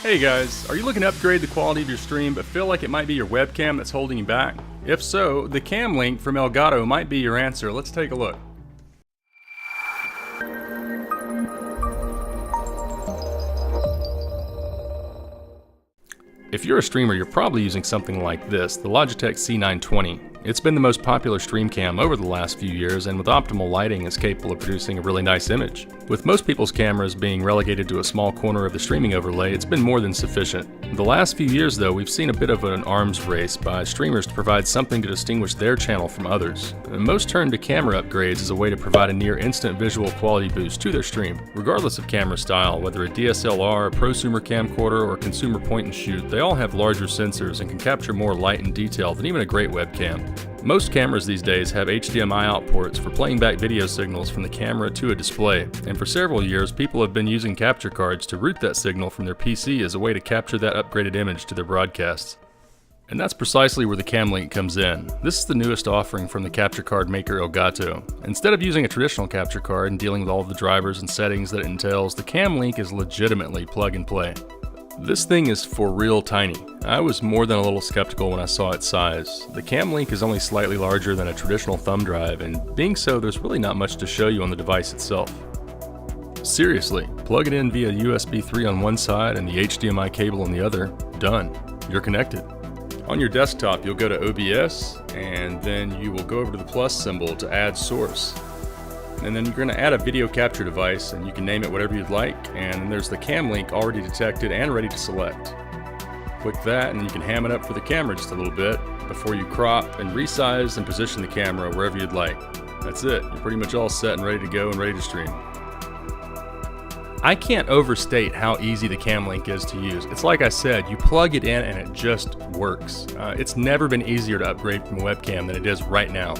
Hey guys, are you looking to upgrade the quality of your stream but feel like it might be your webcam that's holding you back? If so, the Cam Link from Elgato might be your answer. Let's take a look. If you're a streamer, you're probably using something like this, the Logitech C920. It's been the most popular stream cam over the last few years, and with optimal lighting, it's capable of producing a really nice image. With most people's cameras being relegated to a small corner of the streaming overlay, it's been more than sufficient. The last few years, though, we've seen a bit of an arms race by streamers to provide something to distinguish their channel from others. Most turn to camera upgrades as a way to provide a near instant visual quality boost to their stream. Regardless of camera style, whether a DSLR, a prosumer camcorder, or consumer point and shoot, they all have larger sensors and can capture more light and detail than even a great webcam. Most cameras these days have HDMI out ports for playing back video signals from the camera to a display, and for several years people have been using capture cards to route that signal from their PC as a way to capture that upgraded image to their broadcasts. And that's precisely where the Cam Link comes in. This is the newest offering from the capture card maker Elgato. Instead of using a traditional capture card and dealing with all of the drivers and settings that it entails, the Cam Link is legitimately plug and play. This thing is for real tiny. I was more than a little skeptical when I saw its size. The Cam Link is only slightly larger than a traditional thumb drive, and being so, there's really not much to show you on the device itself. Seriously, plug it in via USB 3 on one side and the HDMI cable on the other, done. You're connected. On your desktop, you'll go to OBS, and then you will go over to the plus symbol to add source. And then you're going to add a video capture device, and you can name it whatever you'd like, and then there's the Cam Link already detected and ready to select. Click that and you can ham it up for the camera just a little bit before you crop and resize and position the camera wherever you'd like. That's it. You're pretty much all set and ready to go and ready to stream. I can't overstate how easy the Cam Link is to use. It's like I said, you plug it in and it just works. It's never been easier to upgrade from a webcam than it is right now.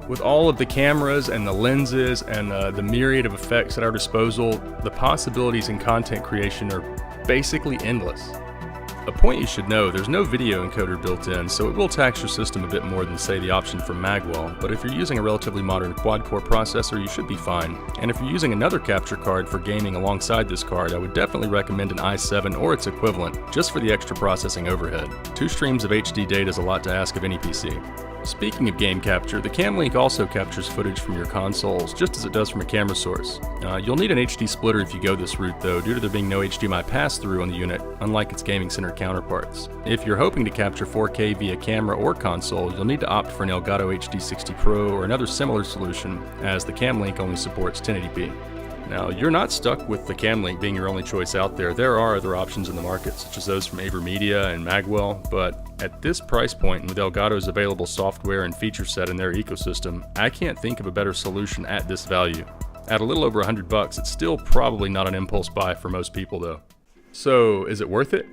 With all of the cameras and the lenses and the myriad of effects at our disposal, the possibilities in content creation are basically endless. A point you should know, there's no video encoder built in, so it will tax your system a bit more than, say, the option from Magwell, but if you're using a relatively modern quad-core processor, you should be fine. And if you're using another capture card for gaming alongside this card, I would definitely recommend an i7 or its equivalent, just for the extra processing overhead. 2 streams of HD data is a lot to ask of any PC. Speaking of game capture, the Cam Link also captures footage from your consoles, just as it does from a camera source. You'll need an HD splitter if you go this route though, due to there being no HDMI pass-through on the unit, unlike its gaming center counterparts. If you're hoping to capture 4K via camera or console, you'll need to opt for an Elgato HD60 Pro or another similar solution, as the Cam Link only supports 1080p. Now, you're not stuck with the Cam Link being your only choice out there. There are other options in the market, such as those from AverMedia and Magwell, but at this price point, and with Elgato's available software and feature set in their ecosystem, I can't think of a better solution at this value. At a little over $100, it's still probably not an impulse buy for most people though. So, is it worth it?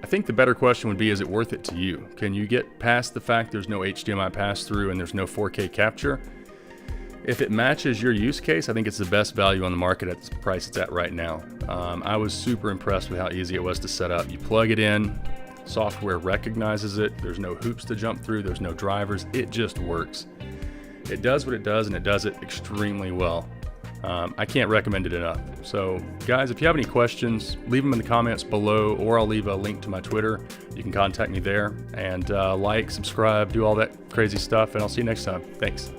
I think the better question would be, is it worth it to you? Can you get past the fact there's no HDMI pass-through and there's no 4K capture? If it matches your use case, I think it's the best value on the market at the price it's at right now. I was super impressed with how easy it was to set up. You plug it in, software recognizes it, there's no hoops to jump through, there's no drivers, it just works. It does what it does, and it does it extremely well. I can't recommend it enough. So guys, if you have any questions, leave them in the comments below, or I'll leave a link to my Twitter. You can contact me there, and like, subscribe, do all that crazy stuff, and I'll see you next time. Thanks.